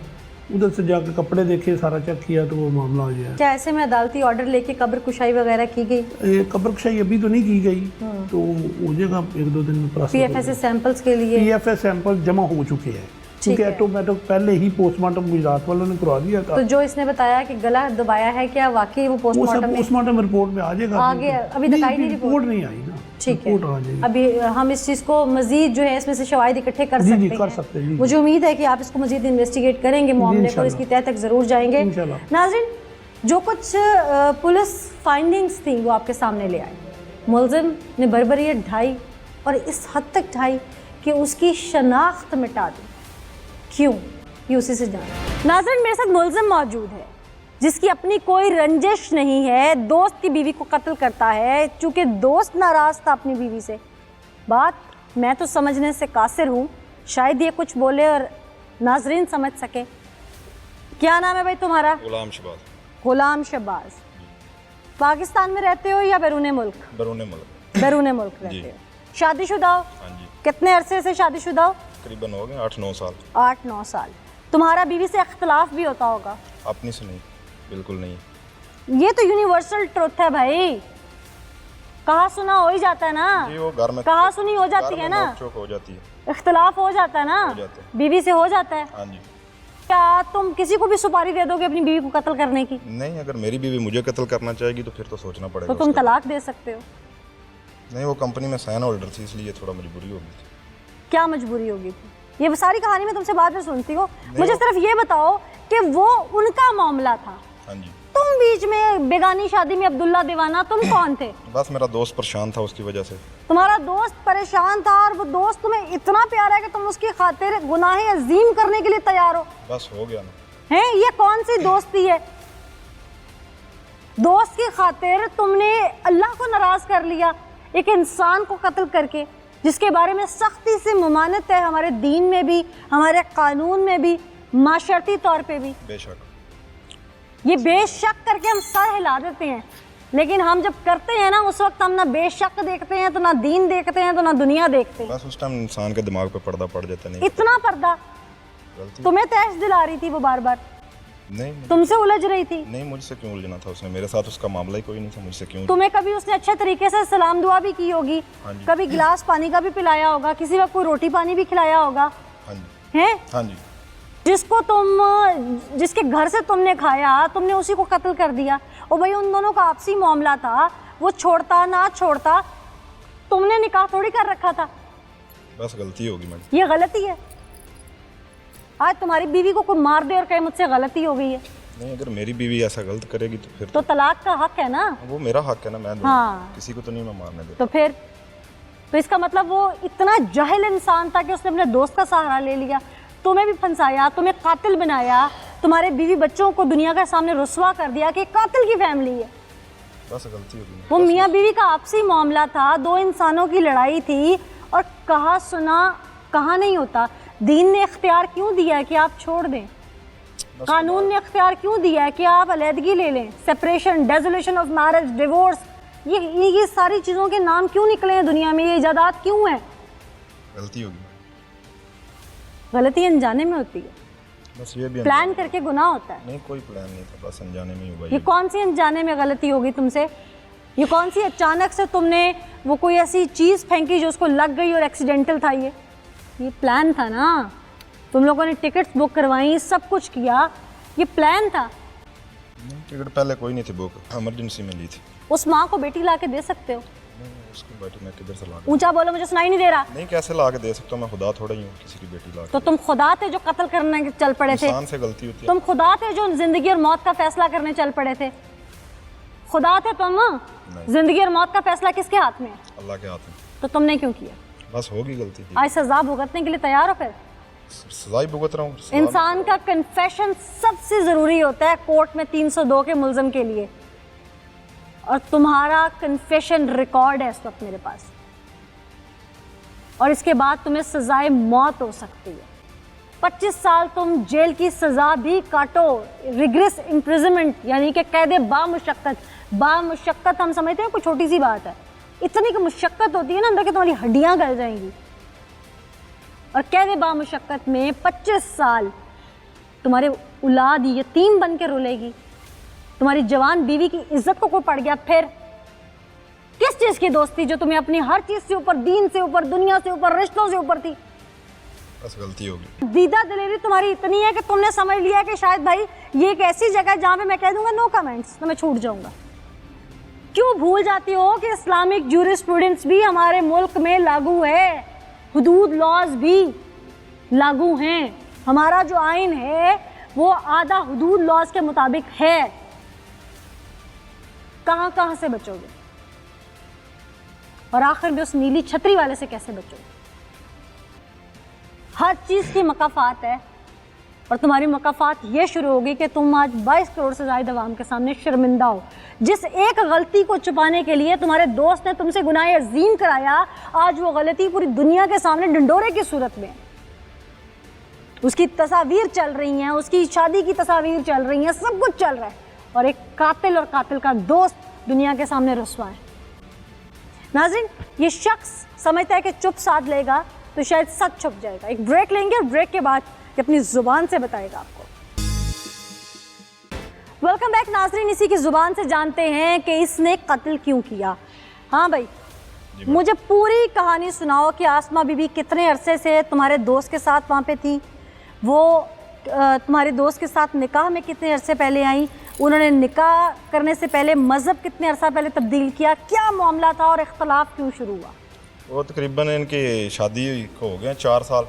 Speaker 5: उधर से जाके कपड़े देखे, सारा चेक किया तो वो मामला हो गया।
Speaker 1: क्या ऐसे में अदालती ऑर्डर लेके कब्र कुशाई वगैरह की गई?
Speaker 5: कब्र कुशाई अभी तो नहीं की गई, तो हो जाएगा 1-2 दिन में प्रोसेस।
Speaker 1: पीएफएस सैंपल्स के लिए
Speaker 5: पीएफएस सैंपल जमा हो चुके हैं, क्योंकि ऑटोमेटिक पहले ही पोस्टमार्टम गुजरात वालों ने करवा दिया था।
Speaker 1: तो जो इसने बताया कि गला दबाया है, क्या वाकई वो
Speaker 5: वो सब
Speaker 1: पोस्टमार्टम
Speaker 5: पोस्टमार्टम रिपोर्ट में आ जाएगा।
Speaker 1: आगे अभी तक आई नहीं
Speaker 5: रिपोर्ट नहीं आई ना।
Speaker 1: ठीक है,
Speaker 5: रिपोर्ट आ जाएगी।
Speaker 1: अभी हम इस चीज़ को मजीद जो है इसमें से शवाहिद इकट्ठे कर
Speaker 5: जी
Speaker 1: सकते
Speaker 5: जी
Speaker 1: हैं।
Speaker 5: कर सकते हैं जी।
Speaker 1: मुझे उम्मीद है कि आप इसको मजीद इन्वेस्टिगेट करेंगे मामले को, इसकी तह तक ज़रूर जाएंगे।
Speaker 5: इंशाल्लाह।
Speaker 1: नाज़रीन, जो कुछ पुलिस फाइंडिंग्स थी वो आपके सामने ले आई। मुलजिम ने बर्बरियत ढाई और इस हद तक ढाई कि उसकी शनाख्त मिटा दी। क्यों, ये उसी से जान। नाज़रीन, मेरे साथ मुलजिम मौजूद है जिसकी अपनी कोई रंजिश नहीं है, दोस्त की बीवी को कत्ल करता है। चूँकि दोस्त नाराज़ था अपनी बीवी से, बात मैं तो समझने से कासिर हूँ, शायद ये कुछ बोले और नाजरीन समझ सके। क्या नाम है भाई तुम्हारा?
Speaker 6: गुलाम शहबाज।
Speaker 1: गुलाम शहबाज। पाकिस्तान में रहते हो या बैरून मुल्क?
Speaker 6: बैरून मुल्क।
Speaker 1: बैरून मुल्क रहते हो। शादीशुदा हो?
Speaker 6: हाँ जी।
Speaker 1: कितने अरसे से शादीशुदा हो?
Speaker 6: तकरीबन हो गए 8-9 साल।
Speaker 1: 8-9 साल। तुम्हारा बीवी से इख्तलाफ भी होता होगा?
Speaker 6: अपनी से नहीं, बिल्कुल नहीं।
Speaker 1: ये तो यूनिवर्सल ट्रुथ है भाई, कहा सुना हो ही जाता है ना।
Speaker 6: जी, वो घर में
Speaker 1: कहा सुनी हो जाती है ना,
Speaker 6: नोक-झोंक हो जाती है,
Speaker 1: इख्तलाफ हो जाता है ना,
Speaker 6: हो जाता है।
Speaker 1: बीवी से हो जाता है।
Speaker 6: हाँ जी।
Speaker 1: क्या तुम किसी को भी सुपारी दे दोगे अपनी बीवी को कत्ल करने की?
Speaker 6: नहीं, अगर मेरी बीवी मुझे कत्ल करना चाहेगी तो फिर तो सोचना
Speaker 1: तो
Speaker 6: पड़ेगा।
Speaker 1: तुम
Speaker 6: उसका।
Speaker 1: तलाक दे सकते हो।
Speaker 6: नहीं, वो कंपनी में साइन होल्डर थी, इसलिए थोड़ा मजबूरी होगी थी।
Speaker 1: क्या मजबूरी होगी थी? ये सारी कहानी मैं तुमसे बाद में सुनती हूँ। मुझे सिर्फ ये बताओ कि वो उनका मामला था,
Speaker 6: हाँ जी।
Speaker 1: तुम बीच में बेगानी शादी में अब्दुल्ला दीवाना, तुम कौन थे?
Speaker 6: बस मेरा दोस्त परेशान था, उसकी वजह से।
Speaker 1: तुम्हारा दोस्त परेशान था और वो दोस्त तुम्हें इतना प्यारा है कि तुम उसकी खातिर गुनाह अजीम करने के लिए तैयार हो।
Speaker 6: बस हो गया ना।
Speaker 1: हैं, ये कौन सी दोस्ती है? दोस्त की खातिर तुमने अल्लाह को नाराज कर लिया, एक इंसान को कत्ल करके, जिसके बारे में सख्ती से ममानत है हमारे दीन में भी, हमारे कानून में भी, माशरती तौर पे भी।
Speaker 6: बेशक।
Speaker 1: ये बेशक करके हम सर हिला देते हैं, लेकिन हम जब करते हैं ना उस वक्त हम ना बेशक देखते हैं, तो ना दीन देखते हैं, तो ना दुनिया देखते हैं।
Speaker 6: बस उस टाइम इंसान के दिमाग पे पर्दा पड़ जाता। नहीं,
Speaker 1: इतना पर्दा
Speaker 6: गलती।
Speaker 1: तुम्हें तैश दिला रही थी वो बार बार,
Speaker 6: नहीं,
Speaker 1: तुमसे उलझ रही थी।
Speaker 6: नहीं, मुझसे क्यों उलझना था उसने? मेरे साथ उसका मामला ही कोई नहीं था, मुझसे क्यों?
Speaker 1: तुम्हें कभी उसने अच्छे तरीके से सलाम दुआ भी की होगी,
Speaker 6: हाँ जी।
Speaker 1: कभी गिलास पानी का भी पिलाया होगा, किसी वक्त कोई रोटी पानी भी खिलाया होगा,
Speaker 6: हाँ जी।
Speaker 1: हैं?
Speaker 6: हाँ जी।
Speaker 1: जिसके घर से तुमने खाया, तुमने उसी को कत्ल कर दिया। और भाई उन दोनों का आपसी मामला था, वो छोड़ता ना छोड़ता, तुमने निकाह थोड़ी कर रखा था।
Speaker 6: बस गलती होगी मैडम।
Speaker 1: ये गलती है। आज तुम्हारी बीवी को कोई मार दे और कहे मुझसे गलती हो गई है,
Speaker 6: नहीं, अगर मेरी बीवी ऐसा गलत करेगी तो फिर
Speaker 1: तो तलाक का हक है ना।
Speaker 6: वो मेरा हक है ना, मैं दूँ।
Speaker 1: हाँ।
Speaker 6: किसी को तो नहीं मैं मारने देता।
Speaker 1: तो फिर तो इसका मतलब वो इतना जाहिल इंसान था कि उसने अपने दोस्त का सहारा ले लिया, तुम्हें भी फंसाया, तुम्हें कातिल बनाया, तुम्हारे बीवी बच्चों को दुनिया के सामने रुस्वा कर दिया कि कातिल की फैमिली है।
Speaker 6: बस गलती होगी।
Speaker 1: वो मियाँ बीवी का आपसी मामला था, दो इंसानों की लड़ाई थी, और कहा सुना कहा नहीं होता। दीन ने इख्तियार क्यों दिया है कि आप छोड़ दें? कानून ने इख्तियार क्यों दिया है कि आप अलहदगी ले लें? Separation, desolation of marriage, divorce, ये सारी चीज़ों के नाम क्यों निकले हैं दुनिया में? ये इजादात क्यों हैं?
Speaker 6: गलती होगी।
Speaker 1: गलती अनजाने में होती है,
Speaker 6: बस ये भी
Speaker 1: प्लान करके गुनाह होता है।
Speaker 6: नहीं, कोई प्लान नहीं था, बस अनजाने में ही हुआ।
Speaker 1: ये कौन सी अनजाने में गलती होगी तुमसे? ये कौन सी अचानक से तुमने वो कोई ऐसी चीज़ फेंकी जो उसको लग गई और एक्सीडेंटल था? ये प्लान था ना। तुम लोगों ने टिकट्स बुक करवाई, सब कुछ किया, ये प्लान था।
Speaker 6: टिकट पहले कोई नहीं थी बुक, इमरजेंसी में ली थी।
Speaker 1: उस माँ को बेटी ला के दे सकते हो?
Speaker 6: नहीं, उसकी बेटी मैं किधर से ला के?
Speaker 1: ऊंचा बोलो, मुझे सुनाई नहीं दे रहा।
Speaker 6: नहीं, कैसे ला के दे सकता हूँ? मैं खुदा थोड़ा ही हूँ किसी की बेटी ला के।
Speaker 1: तो तुम खुदा थे जो कत्ल करने चल पड़े थे?
Speaker 6: इंसान से गलती होती है।
Speaker 1: तुम खुदा थे जो जिंदगी और मौत का फैसला करने चल पड़े थे? खुदा थे तुम? जिंदगी और मौत का फैसला किसके हाथ में है?
Speaker 6: अल्लाह के हाथ में।
Speaker 1: तो तुमने क्यों किया?
Speaker 6: बस होगी गलती।
Speaker 1: आज सजा भुगतने के लिए तैयार हो? फिर
Speaker 6: सजा ही भुगत रहा हूँ।
Speaker 1: इंसान का कन्फेशन सबसे जरूरी होता है कोर्ट में 302 के मुल्जिम के लिए, और तुम्हारा कन्फेशन रिकॉर्ड है इस वक्त मेरे पास, और इसके बाद तुम्हें सजाए मौत हो सकती है। 25 साल तुम जेल की सजा भी काटो, रिग्रेस इम्प्रिजनमेंट, यानी कि कैद बामुशक्कत। बामुशक्कत हम समझते हैं कोई छोटी सी बात है, इतनी की मुशक्कत होती है ना अंदर कि तुम्हारी हड्डियां गल जाएंगी। और कैद बामुशक्कत में 25 साल तुम्हारे औलाद यतीम बन के रुलेगी, तुम्हारी जवान बीवी की इज्जत को कोई पड़ गया, फिर किस चीज की दोस्ती जो तुम्हें अपनी हर चीज से ऊपर, दीन से ऊपर, दुनिया से ऊपर, रिश्तों से ऊपर थी।
Speaker 6: बस गलती होगी।
Speaker 1: दीदा दिलेरी तुम्हारी इतनी है कि तुमने समझ लिया कि शायद भाई ये एक ऐसी जगह है जहां पे मैं कह दूंगा नो कमेंट्स, तो मैं छूट जाऊंगा। क्यों भूल जाती हो कि इस्लामिक ज्यूरिस्प्रूडेंस भी हमारे मुल्क में लागू है, हुदूद लॉज भी लागू हैं। हमारा जो आइन है वो आधा हुदूद लॉज के मुताबिक है। कहां कहां से बचोगे, और आखिर में उस नीली छतरी वाले से कैसे बचोगे? हर चीज की मकाफात है, और तुम्हारी मकाफात ये शुरू होगी कि तुम आज 22 करोड़ से ज्यादा आवाम के सामने शर्मिंदा हो। जिस एक गलती को छुपाने के लिए तुम्हारे दोस्त ने तुमसे गुनाह अजीम कराया, आज वो गलती पूरी दुनिया के सामने डंडोरे की सूरत में, उसकी तस्वीर चल रही हैं, उसकी शादी की तस्वीर चल रही हैं, सब कुछ चल रहा है, और एक कातिल और कातिल का दोस्त दुनिया के सामने रुस्वा है। नाज़रीन, ये शख्स समझता है कि चुप साध लेगा तो शायद सच छुप जाएगा। एक ब्रेक लेंगे और ब्रेक के बाद ये अपनी जुबान से बताएगा आपको। वेलकम बैक नाज़रीन, इसी की जुबान से जानते हैं कि इसने कत्ल क्यों किया। हाँ भाई, मुझे पूरी कहानी सुनाओ कि आसमा बीबी कितने अरसे से तुम्हारे दोस्त के साथ वहाँ पे थी, वो तुम्हारे दोस्त के साथ निकाह में कितने अरसे पहले आई, उन्होंने निकाह करने से पहले मज़हब कितने अरसा पहले तब्दील किया, क्या मामला था और इख्तलाफ क्यों शुरू हुआ?
Speaker 6: वो तकरीबन इनकी शादी को हो गए 4 साल।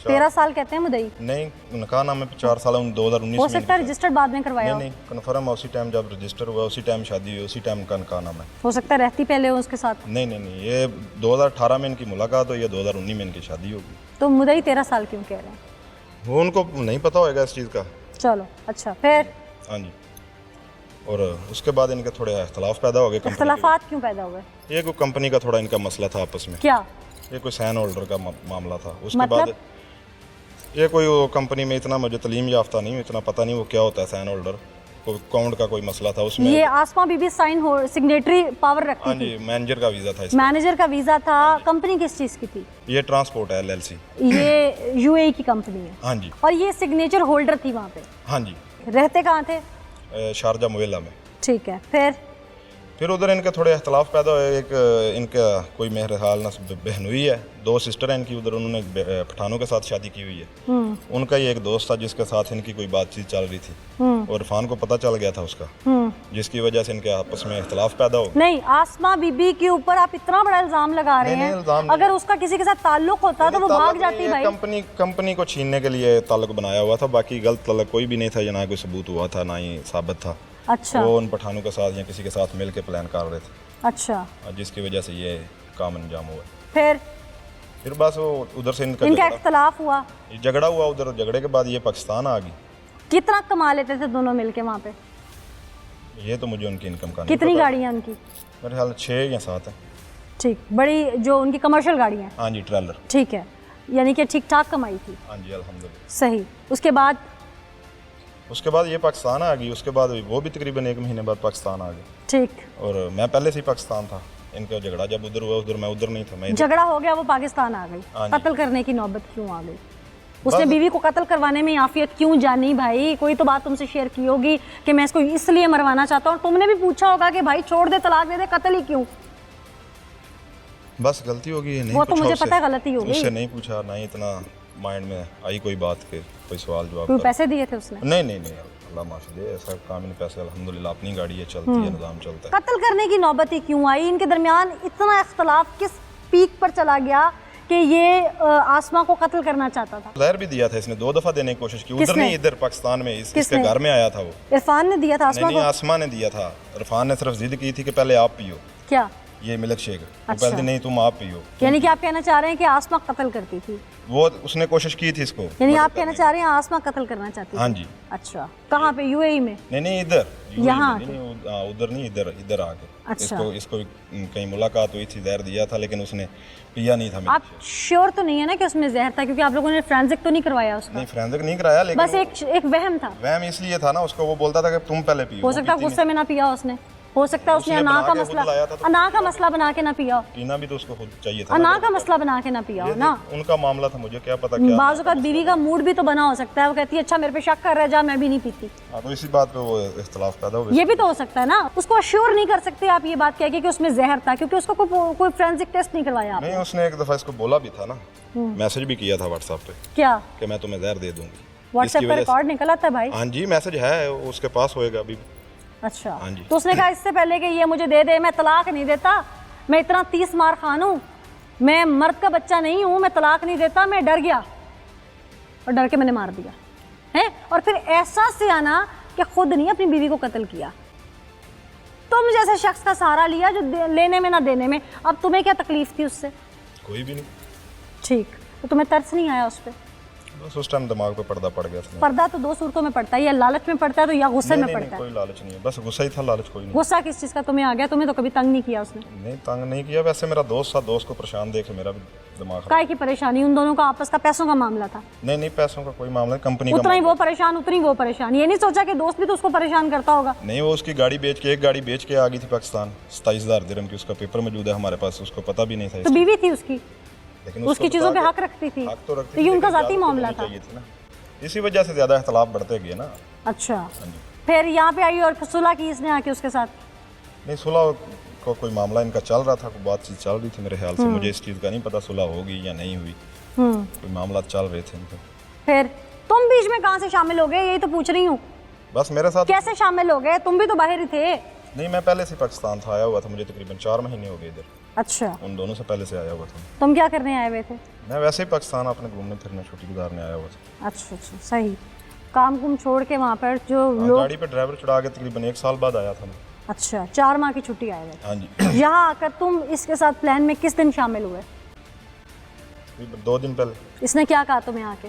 Speaker 1: 13 साल कहते हैं मुदई?
Speaker 6: नहीं, निकाह नामे पे 4 साल 2019
Speaker 1: हो सकता है रजिस्टर्ड बाद में करवाया हो।
Speaker 6: नहीं, कन्फर्म उसी टाइम जब रजिस्टर हुआ उसी टाइम शादी हुई, उसी टाइम का निकाह नाम है।
Speaker 1: हो सकता है रहती पहले हो उसके साथ।
Speaker 6: नहीं, ये 2018 में इनकी मुलाकात हुई, या 2019 में इनकी शादी होगी।
Speaker 1: तो मुदई 13 साल क्यों कह रहे हैं?
Speaker 6: वो उनको नहीं पता होगा इस चीज़ का।
Speaker 1: चलो अच्छा, फिर?
Speaker 6: हाँ जी, और उसके बाद इनके थोड़े इख्तलाफ पैदा हो गए।
Speaker 1: इख्तलाफात क्यों पैदा हुए?
Speaker 6: ये कोई कंपनी का थोड़ा इनका मसला था आपस में।
Speaker 1: क्या?
Speaker 6: ये कोई सैन होल्डर का मामला था। उसके
Speaker 1: मतलब?
Speaker 6: बाद ये कोई वो कंपनी में इतना मुझे तलीम याफ्ता नहीं, इतना पता नहीं वो क्या होता है सैन होल्डर, कोई अकाउंट का कोई मसला था उसमें।
Speaker 1: ये आसमा बीबी सिग्नेटरी पावर रखती
Speaker 6: हाँ
Speaker 1: थी?
Speaker 6: जी, मैनेजर का वीज़ा था इसका।
Speaker 1: मैनेजर का वीज़ा था। कंपनी किस चीज़ की थी?
Speaker 6: ये ट्रांसपोर्ट है, LLC।
Speaker 1: ये UAE की कंपनी है।
Speaker 6: हाँ जी।
Speaker 1: और ये सिग्नेचर होल्डर थी वहाँ पे?
Speaker 6: हाँ जी।
Speaker 1: रहते कहाँ थे?
Speaker 6: शारजा मुवेला में।
Speaker 1: ठीक है, फिर
Speaker 6: उधर इनके थोड़े इख्तलाफ पैदा हुए। एक इनका कोई मेरे ख्याल ना बहन हुई है, 2 सिस्टर हैं इनकी, उधर उन्होंने पठानों के साथ शादी की हुई है। उनका ही एक दोस्त था जिसके साथ इनकी कोई बातचीत चल रही थी, और इरफान को पता चल गया था उसका, जिसकी वजह से इनके आपस में इख्तलाफ पैदा हो गया।
Speaker 1: नहीं, आसमा बीबी के ऊपर आप इतना बड़ा इल्जाम लगा रहे हैं।
Speaker 6: इल्जाम
Speaker 1: अगर उसका किसी के साथ ताल्लुक होता तो वो भाग जाती भाई।
Speaker 6: कंपनी को छीनने के लिए ताल्लुक बनाया हुआ था, बाकी गलत ताल्लुक कोई भी नहीं था, ना कोई सबूत हुआ था, ना ही साबित था।
Speaker 1: अच्छा।
Speaker 6: वो उन पठानों के साथ या किसी के साथ मिल के प्लान कर रहे थे।
Speaker 1: अच्छा।
Speaker 6: जिसकी वजह से ये काम अंजाम हुआ।
Speaker 1: फिर
Speaker 6: बस वो उधर से इनका
Speaker 1: इख्तलाफ हुआ,
Speaker 6: झगड़ा हुआ। उधर झगड़े के बाद ये पाकिस्तान आ गई।
Speaker 1: कितना कमा लेते थे दोनों मिलके वहाँ पे?
Speaker 6: ये तो मुझे उनकी इनकम का नहीं
Speaker 1: कितनी
Speaker 6: पता।
Speaker 1: गाड़ियाँ उनकी?
Speaker 6: मेरे ख्याल 6 या 7 है।
Speaker 1: ठीक, बड़ी जो उनकी कमर्शियल गाड़ियाँ?
Speaker 6: हाँ जी, ट्रेलर।
Speaker 1: ठीक है, यानी कि ठीक ठाक कमाई थी।
Speaker 6: हाँ जी, अल्हम्दुलिल्लाह।
Speaker 1: सही। उसके बाद
Speaker 6: ये पाकिस्तान आ गई। उसके बाद वो भी तकरीबन 1 महीने बाद पाकिस्तान आ गई।
Speaker 1: ठीक।
Speaker 6: और मैं पहले से ही पाकिस्तान था। इनका झगड़ा जब उधर हुआ, उधर मैं उधर नहीं था, मैं इधर।
Speaker 1: झगड़ा हो गया, वो पाकिस्तान आ गई।
Speaker 6: हाँ जी।
Speaker 1: कत्ल करने की नौबत क्यों आ गई? उसने बीवी को कत्ल करवाने में आफियत क्यों जानी भाई? कोई तो बात तुमसे शेयर की होगी कि मैं इसको इसलिए मरवाना चाहता हूँ। तुमने भी पूछा होगा कि भाई छोड़ दे, तलाक दे दे, कत्ल ही क्यों?
Speaker 6: बस गलती होगी, नहीं
Speaker 1: वो तो
Speaker 6: पूछा
Speaker 1: मुझे
Speaker 6: उससे।
Speaker 1: पता है गलती हो गई।
Speaker 6: उससे नहीं पूछा, ना ही इतना माइंड में आई कोई बात के कोई सवाल जवाब
Speaker 1: कोई
Speaker 6: का।
Speaker 1: पैसे दिए थे उसने?
Speaker 6: नहीं, अल्लाह माफ़ी दे, ऐसा काम इन पैसे अल्हम्दुलिल्लाह अपनी गाड़ी है, चलती है, निज़ाम चलता है।
Speaker 1: कत्ल करने की नौबत ही क्यों आई? इनके दरमियान इतना इख्तलाफ किस पीक पर चला गया कि ये आसमा को कत्ल करना चाहता था?
Speaker 6: लहर भी दिया था इसने, 2 दफ़ा देने की कोशिश की। उधर नहीं, इधर पाकिस्तान में इसके घर में आया था वो।
Speaker 1: इरफान ने दिया था आसमा
Speaker 6: नहीं,
Speaker 1: को?
Speaker 6: आसमा ने दिया था। इरफान ने सिर्फ जिद की थी कि पहले आप पियो
Speaker 1: क्या?
Speaker 6: ये मिल्क शेक।
Speaker 1: अच्छा।
Speaker 6: पहले नहीं, तुम आप पियो।
Speaker 1: यानी कि आप कहना चाह रहे हैं कि आसमा कत्ल करती थी?
Speaker 6: वो उसने कोशिश की थी इसको।
Speaker 1: यानी आप कहना चाह रहे हैं आसमा कत्ल करना चाहती थी?
Speaker 6: हाँ जी।
Speaker 1: अच्छा, कहाँ पे? UAE में?
Speaker 6: नहीं, इधर
Speaker 1: यहाँ
Speaker 6: उधर नहीं, इधर आके।
Speaker 1: अच्छा।
Speaker 6: इसको कहीं मुलाकात हुई थी, जहर दिया था, लेकिन उसने पिया नहीं था।
Speaker 1: आप श्योर तो नहीं है ना कि उसमें जहर था? क्योंकि आप लोगों ने फोरेंसिक तो नहीं करवाया उसका?
Speaker 6: नहीं, फोरेंसिक नहीं कराया, लेकिन
Speaker 1: बस एक वहम था।
Speaker 6: वहम इसलिए था ना, उसको वो बोलता था कि तुम पहले पियो।
Speaker 1: हो सकता है गुस्से में ना पिया उसने। हो सकता है उसने
Speaker 6: उसने
Speaker 1: अना
Speaker 6: बना
Speaker 1: का
Speaker 6: के खुद
Speaker 1: मसला
Speaker 6: लाया था तो
Speaker 1: अना का मसला बना के ना पिया हो,
Speaker 6: पीना भी तो उसको खुद चाहिए था
Speaker 1: अना
Speaker 6: ना।
Speaker 1: का मसला बना के ना पिया हो
Speaker 6: ये
Speaker 1: ना।
Speaker 6: उनका मामला था, मुझे क्या पता क्या
Speaker 1: बाजू का बीवी का मूड भी तो बना हो सकता है, वो कहती है अच्छा मेरे पे शक कर रहा है, जा मैं भी नहीं पीती।
Speaker 6: हाँ, तो इसी बात पे वो इख्तलाफ पैदा हो गया।
Speaker 1: ये भी तो हो सकता है ना, उसको अश्योर नहीं कर सकते आप ये बात कह के कि उसमें जहर था, क्योंकि उसको कोई फोरेंसिक टेस्ट नहीं करवाया आपने।
Speaker 6: नहीं, उसने एक दफा इसको बोला भी था ना, मैसेज भी किया था व्हाट्सएप पे
Speaker 1: क्या
Speaker 6: कि मैं तुम्हें जहर दे दूंगी।
Speaker 1: व्हाट्सएप
Speaker 6: इसकी
Speaker 1: पर
Speaker 6: वजह से-
Speaker 1: रिकॉर्ड निकल आता है भाई?
Speaker 6: हाँ जी, मैसेज है, उसके पास होएगा अभी।
Speaker 1: अच्छा,
Speaker 6: हाँ जी।
Speaker 1: तो उसने कहा इससे पहले कि ये मुझे दे दे, मैं तलाक नहीं देता, मैं इतना 30 मार खान हूँ, मैं मर्द का बच्चा नहीं हूँ, मैं तलाक नहीं देता, मैं डर गया और डर के मैंने मार दिया है। और फिर एहसास से आना कि खुद नहीं अपनी बीवी को कत्ल किया, तुम जैसे शख्स का सहारा लिया जो लेने में ना देने में। अब तुम्हें क्या तकलीफ थी उससे?
Speaker 6: कोई भी नहीं,
Speaker 1: ठीक, तो तुम्हें तरस नहीं आया उस पर?
Speaker 6: बस उस टाइम दिमाग पे पर्दा पड़ गया था।
Speaker 1: पर्दा तो 2 सूरतों में पड़ता है, या लालच में पड़ता है तो या गुस्से में
Speaker 6: नहीं,
Speaker 1: पड़ता है।
Speaker 6: कोई लालच नहीं है, बस गुस्सा ही था, लालच कोई नहीं।
Speaker 1: गुस्सा किस चीज़ का तुम्हें आ गया? तुम्हें तो कभी तंग नहीं किया उसने?
Speaker 6: नहीं, तंग नहीं किया, वैसे मेरा दोस्त था, दोस्त को परेशान देख के मेरा भी दिमाग खराब।
Speaker 1: काय की परेशानी? उन दोनों का आपस का पैसों का मामला था,
Speaker 6: नहीं, पैसों का कोई मामला नहीं, कंपनी का
Speaker 1: उतना ही
Speaker 6: मामला।
Speaker 1: वो परेशान उतनी वो परेशान। ये नहीं सोचा कि दोस्त भी तो उसको परेशान करता होगा?
Speaker 6: नहीं, वो उसकी गाड़ी बेच के, एक गाड़ी बेच के आ गई थी पाकिस्तान, 27,000 दिरहम की, उसका पेपर मौजूद है हमारे पास, उसको पता भी नहीं था
Speaker 1: तो
Speaker 6: इसका।
Speaker 1: बीवी थी उसकी,
Speaker 6: लेकिन
Speaker 1: उसकी
Speaker 6: उसको
Speaker 1: चीज़ों पे
Speaker 6: बता
Speaker 1: हक
Speaker 6: के-
Speaker 1: रखती थी,
Speaker 6: हक तो रखती
Speaker 1: तो ये
Speaker 6: थी,
Speaker 1: उनका
Speaker 6: लेकिन
Speaker 1: जाती
Speaker 6: इजाज़त तो
Speaker 1: मामला
Speaker 6: देनी
Speaker 1: था।
Speaker 6: चाहिए थी ना। इसी वजह से ज्यादा इख्तलाफ बढ़ते गए ना।
Speaker 1: अच्छा,
Speaker 6: हाँ जी।
Speaker 1: फिर यहाँ पे आई और सुलह की इसने आके उसके साथ?
Speaker 6: नहीं, सुलह को कोई मामला इनका चल रहा था, कोई बातचीत चल रही थी मेरे ख्याल से, मुझे इस चीज़ का नहीं पता सुलह होगी या नहीं हुई, कोई मामला चल रहे थे इनके।
Speaker 1: फिर तुम बीच में कहाँ से शामिल हो गए, यही तो पूछ रही हूँ।
Speaker 6: बस मेरे साथ
Speaker 1: कैसे शामिल हो गए? तुम भी तो बाहर ही थे।
Speaker 6: नहीं, मैं पहले से पाकिस्तान था, आया हुआ था, मुझे तकरीबन 4 महीने हो गए इधर,
Speaker 1: अच्छा,
Speaker 6: उन दोनों से पहले से आया हुआ था।
Speaker 1: तुम क्या करने आए हुए थे?
Speaker 6: मैं वैसे ही पाकिस्तान अपने घूमने फिरने छुट्टी गुजारने आया हुआ था।
Speaker 1: अच्छा अच्छा, सही। काम कुम छोड़ के वहाँ पर जो
Speaker 6: हाँ,
Speaker 1: लोग,
Speaker 6: गाड़ी पे ड्राइवर चढ़ा के तकरीबन 1 साल बाद आया था मैं।
Speaker 1: अच्छा 4 माह की छुट्टी आए हुए थे।
Speaker 6: हाँ जी।
Speaker 1: यहाँ आकर तुम इसके साथ प्लान में किस दिन शामिल हुए?
Speaker 6: तकरीबन 2 दिन पहले
Speaker 1: इसने क्या कहा तुम्हें आके?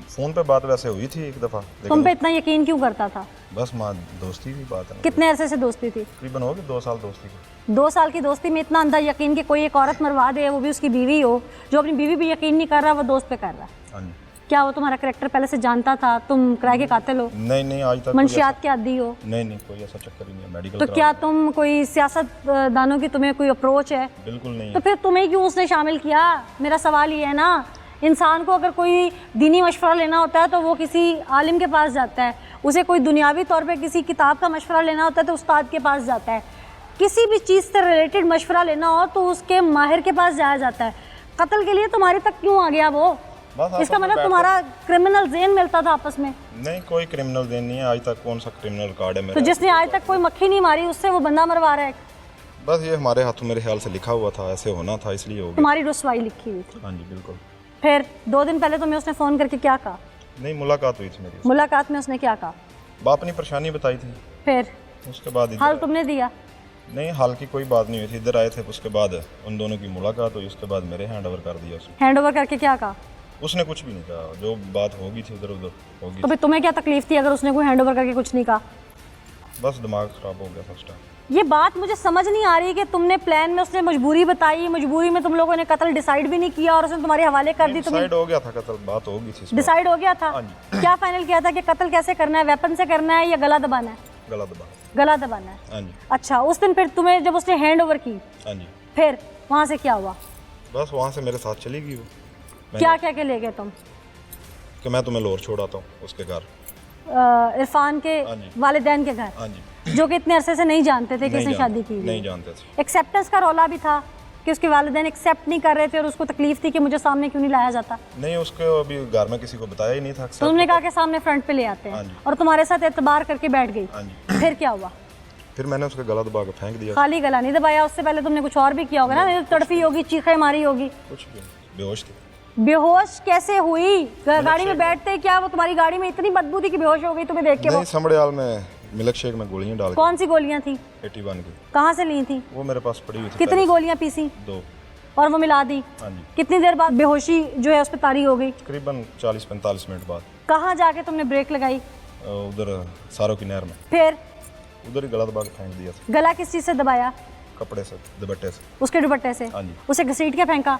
Speaker 6: फ़ोन पे बात वैसे हुई थी एक दफ़ा,
Speaker 1: तुम
Speaker 6: लेकिन
Speaker 1: पे इतना यकीन क्यों करता था?
Speaker 6: बस माँ दोस्ती की बात है ना।
Speaker 1: कितने अरसे से दोस्ती थी?
Speaker 6: तकरीबन हो गई 2 साल दोस्ती की।
Speaker 1: 2 साल की दोस्ती में इतना अंधा यकीन कि कोई एक औरत मरवा दे, वो भी उसकी बीवी हो, जो अपनी बीवी भी यकीन नहीं कर रहा, वो दोस्त पे कर रहा है।
Speaker 6: हाँ जी।
Speaker 1: क्या वो तुम्हारा करेक्टर पहले से जानता था? तुम किराए के कातिल हो,
Speaker 6: नहीं नहीं, आज तक
Speaker 1: मंशियात के आदी हो?
Speaker 6: नहीं, कोई ऐसा चक्कर ही नहीं है, मेडिकल
Speaker 1: तो क्या तुम कोई सियासतदानों की तुम्हें कोई अप्रोच है?
Speaker 6: बिल्कुल नहीं
Speaker 1: तो
Speaker 6: है।
Speaker 1: फिर तुम्हें क्यों उसने शामिल किया? मेरा सवाल ये है ना, इंसान को अगर कोई दीनी मशवरा लेना होता है तो वो किसी आलिम के पास जाता है, उसे कोई दुनियावी तौर पे किसी किताब का मशवरा लेना होता है तो उस्ताद के पास जाता है, किसी भी चीज़ से रिलेटेड मशवरा लेना हो तो उसके माहिर के पास जाया जाता है। कत्ल के लिए तुम्हारे तक क्यों आ गया वो?
Speaker 6: बस
Speaker 1: इसका
Speaker 6: आपस में
Speaker 1: मतलब तुम्हारा क्रिमिनल जेन मिलता था आपस में?
Speaker 6: नहीं, कोई क्रिमिनल देन नहीं है आज तक। कौन सा क्रिमिनल रिकॉर्ड है
Speaker 1: तो
Speaker 6: मेरा?
Speaker 1: जिसने आज तक कोई मक्खी नहीं मारी उससे वो बंदा मरवा रहा है?
Speaker 6: बस ये हमारे हाथों मेरे ख्याल से लिखा हुआ था, ऐसे होना था इसलिए हो गया।
Speaker 1: तुम्हारी रुसवाई लिखी हुई थी।
Speaker 6: हाँ जी, बिल्कुल।
Speaker 1: फिर 2 दिन पहले तुम्हें उसने फ़ोन करके क्या कहा?
Speaker 6: नहीं, मुलाकात हुई थी मेरी उससे।
Speaker 1: मुलाकात में उसने क्या कहा?
Speaker 6: बाप अपनी परेशानी बताई थी,
Speaker 1: फिर
Speaker 6: उसके बाद इधर
Speaker 1: हाल
Speaker 6: आए।
Speaker 1: तुमने दिया?
Speaker 6: नहीं, हाल की कोई बात नहीं हुई थी, इधर आए थे, उसके बाद उन दोनों की मुलाकात हुई, उसके बाद मेरे हैंड ओवर कर दिया उसने।
Speaker 1: हैंड ओवर करके क्या कहा?
Speaker 6: उसने कुछ भी नहीं कहा, जो बात होगी थी उधर उधर होगी
Speaker 1: तो फिर तुम्हें क्या तकलीफ थी अगर उसने कोई हैंड ओवर करके कुछ नहीं कहा?
Speaker 6: बस दिमाग खराब हो गया था उस टाइम।
Speaker 1: ये बात मुझे समझ नहीं आ रही कि तुमने प्लान में उसने मजबूरी बताई, मजबूरी में तुम लोगों ने कत्ल डिसाइड भी नहीं किया और उसने तुम्हारे हवाले कर दी। तुम्हें
Speaker 6: डिसाइड हो गया था कत्ल, बात होगी थी इस बार।
Speaker 1: डिसाइड हो गया था?
Speaker 6: हाँ जी।
Speaker 1: क्या फाइनल किया था कि कत्ल कैसे करना है? वेपन से करना है या गला दबाना है?
Speaker 6: गला दबा।
Speaker 1: गला दबाना है।
Speaker 6: हाँ जी।
Speaker 1: अच्छा, उस दिन फिर तुम्हें जब उसने हैंड ओवर की,
Speaker 6: हाँ जी।
Speaker 1: फिर वहाँ से क्या हुआ?
Speaker 6: बस वहाँ से मेरे साथ चली गई वो।
Speaker 1: क्या क्या के ले गए तुम?
Speaker 6: कि मैं तुम्हें लोर छोड़ाता हूँ उसके घर।
Speaker 1: इरफान के
Speaker 6: हाँ जी।
Speaker 1: वालिदैन के घर,
Speaker 6: हाँ जी।
Speaker 1: जो कि इतने अरसे से नहीं जानते थे कि
Speaker 6: नहीं
Speaker 1: इसने
Speaker 6: जानते-
Speaker 1: शादी की हुई
Speaker 6: नहीं
Speaker 1: है।
Speaker 6: जानते थे।
Speaker 1: एक्सेप्टेंस का रौला भी था कि उसके वालिदैन एक्सेप्ट नहीं कर रहे थे और उसको तकलीफ थी कि मुझे सामने क्यों नहीं लाया जाता।
Speaker 6: नहीं, उसको अभी घर में किसी को बताया ही नहीं था।
Speaker 1: तो तुमने कहा कि सामने फ्रंट पे ले आते
Speaker 6: हाँ
Speaker 1: हैं
Speaker 6: जी।
Speaker 1: और तुम्हारे साथ एतबार करके बैठ गई।
Speaker 6: हाँ जी।
Speaker 1: फिर क्या हुआ?
Speaker 6: फिर मैंने उसका गला दबा के फेंक दिया।
Speaker 1: खाली गला नहीं दबाया, उससे पहले तुमने कुछ और भी किया होगा ना? नहीं तो तड़फी होगी, चीखें मारी होगी।
Speaker 6: कुछ भी नहीं, बेहोश थी।
Speaker 1: बेहोश कैसे हुई? गाड़ी में बैठते ही क्या वो तुम्हारी गाड़ी में इतनी बदबू थी कि बेहोश हो गई तुम्हें देख के? वो
Speaker 6: नहीं, समड़ियाल में मिल्क शेक में गोलियां डाल
Speaker 1: कौन सी गोलियां थी?
Speaker 6: के 81 की
Speaker 1: कहाँ से ली थी?
Speaker 6: वो मेरे पास पड़ी हुई थी।
Speaker 1: कितनी
Speaker 6: पहले
Speaker 1: गोलियां पीसी
Speaker 6: से। 2।
Speaker 1: और वो मिला दी?
Speaker 6: हाँ जी।
Speaker 1: कितनी देर बाद बेहोशी जो है उस पर तारी हो गई?
Speaker 6: तकरीबन 40-45 मिनट बाद
Speaker 1: कहाँ जाके तुमने ब्रेक लगाई?
Speaker 6: उधर सारों की नहर में,
Speaker 1: फिर
Speaker 6: उधर ही गला दबा के फेंक दिया था,
Speaker 1: गला किस चीज़ से दबाया?
Speaker 6: कपड़े से, दुपट्टे से।
Speaker 1: उसके दुपट्टे से?
Speaker 6: हाँ जी।
Speaker 1: उसे घसीट के फेंका?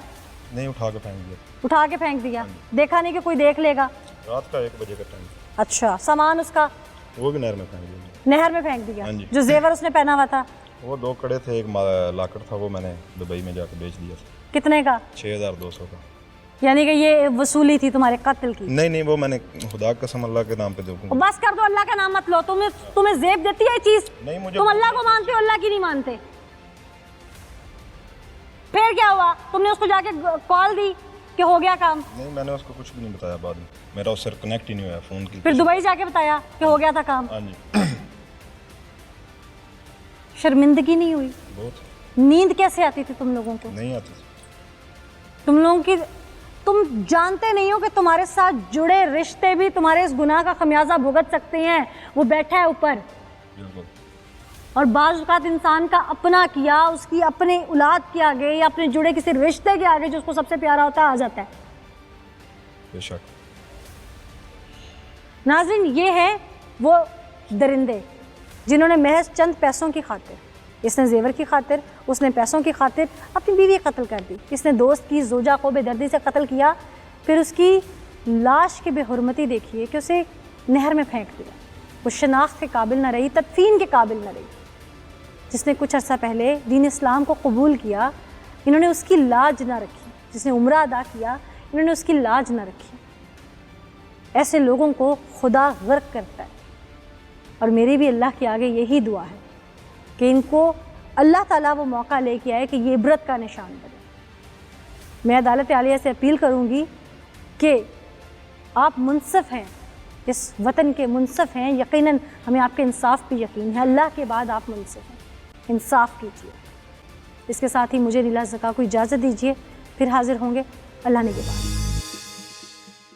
Speaker 6: नहीं, उठा के फेंक दिया।
Speaker 1: उठा के फेंक दिया? देखा नहीं कि कोई देख लेगा?
Speaker 6: रात का 1 बजे का टाइम,
Speaker 1: अच्छा, सामान उसका?
Speaker 6: वो भी नहर में फेंक दिया।
Speaker 1: नहर में फेंक दिया।
Speaker 6: हाँ जी।
Speaker 1: जो जेवर उसने पहना हुआ था
Speaker 6: वो 2 कड़े थे, एक लाकर था, वो मैंने दुबई में जाकर बेच दिया था
Speaker 1: कितने का?
Speaker 6: 6200 का।
Speaker 1: यानी कि ये वसूली थी तुम्हारे कत्ल की?
Speaker 6: नहीं नहीं, वो मैंने खुदा कसम अल्लाह के नाम पे
Speaker 1: और
Speaker 6: दूंगा।
Speaker 1: बस कर दो, अल्लाह का नाम मत लो। तुम्हें जेब देती है ये चीज?
Speaker 6: नहीं, मुझे
Speaker 1: तुम अल्लाह को मानते हो, अल्लाह की नहीं मानते। फिर क्या हुआ? तुमने उसको जाके कॉल दी कि हो गया काम?
Speaker 6: नहीं, मैंने उसको कुछ भी नहीं बताया बाद में, मेरा उससे कनेक्ट ही नहीं हुआ फ़ोन की।
Speaker 1: फिर दुबई जाके बताया कि हो गया था काम?
Speaker 6: हाँ जी।
Speaker 1: शर्मिंदगी नहीं हुई?
Speaker 6: बहुत।
Speaker 1: नींद कैसे आती थी तुम लोगों को?
Speaker 6: नहीं आती थी।
Speaker 1: तुम लोगों की, तुम जानते नहीं हो कि तुम्हारे साथ जुड़े रिश्ते भी तुम्हारे इस गुनाह का खमियाजा भुगत सकते हैं। वो बैठा है ऊपर,
Speaker 6: बिल्कुल।
Speaker 1: और बाज़ औक़ात इंसान का अपना किया, उसकी अपने औलाद के आगे या अपने जुड़े किसी रिश्ते के आगे जो उसको सबसे प्यारा होता है, आ जाता है।
Speaker 6: बेशक।
Speaker 1: नाज़रीन, ये है वो दरिंदे जिन्होंने महज चंद पैसों की खातिर, इसने जेवर की खातिर, उसने पैसों की खातिर अपनी बीवी कत्ल कर दी। इसने दोस्त की जोजा को बेदर्दी से कत्ल किया, फिर उसकी लाश की बेहुरमती देखिए कि उसे नहर में फेंक दिया। वो शनाख्त के काबिल न रही, तदफीन के काबिल न रही। जिसने कुछ अर्सा पहले दीन इस्लाम को कबूल किया, इन्होंने उसकी लाज ना रखी। जिसने उम्रा अदा किया, इन्होंने उसकी लाज ना रखी। ऐसे लोगों को खुदा गर्क करता है। और मेरी भी अल्लाह के आगे यही दुआ है कि इनको अल्लाह ताला वो मौका लेके आए कि ये इबरत का निशान बने। मैं अदालत आलिया से अपील करूँगी कि आप मुनसफ़ हैं, इस वतन के मुनसफ़ हैं, यकीनन हमें आपके इंसाफ पे यकीन है। अल्लाह के बाद आप मुनसफ़ हैं, इंसाफ कीजिए। इसके साथ ही मुझे नीला ज़का को इजाज़त दीजिए, फिर हाजिर होंगे अल्लाह ने के बाद।